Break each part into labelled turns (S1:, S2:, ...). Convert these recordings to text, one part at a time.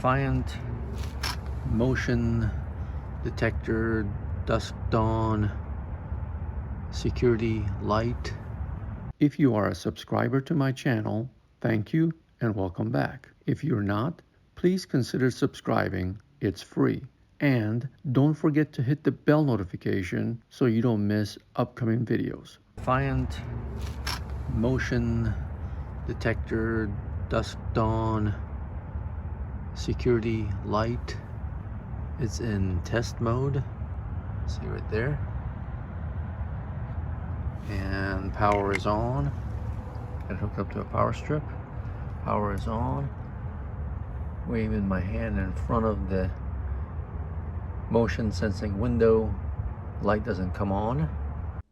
S1: Defiant motion detector, dusk dawn, security light. If you are a subscriber to my channel, thank you and welcome back. If you're not, please consider subscribing. It's free. And don't forget to hit the bell notification so you don't miss upcoming videos. Defiant motion detector, dusk dawn, security light. It's in test mode. See right there. And power is on. Got it hooked up to a power strip. Power is on. Waving my hand in front of the motion sensing window. Light doesn't come on.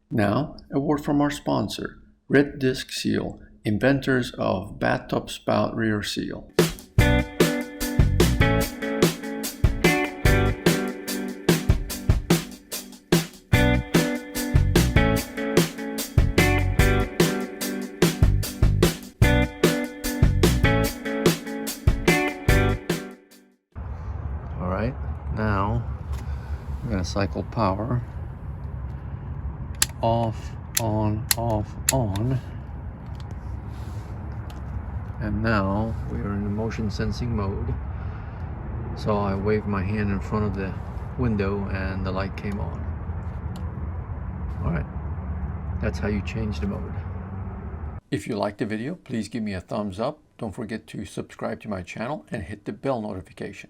S1: Now, a word from our sponsor, Red Disc Seal, inventors of bathtub spout rear seal. Alright, now we're going to cycle power off, on, off, on. And now we are in the motion sensing mode. So I waved my hand in front of the window and the light came on. Alright, that's how you change the mode. If you liked the video, please give me a thumbs up. Don't forget to subscribe to my channel and hit the bell notification.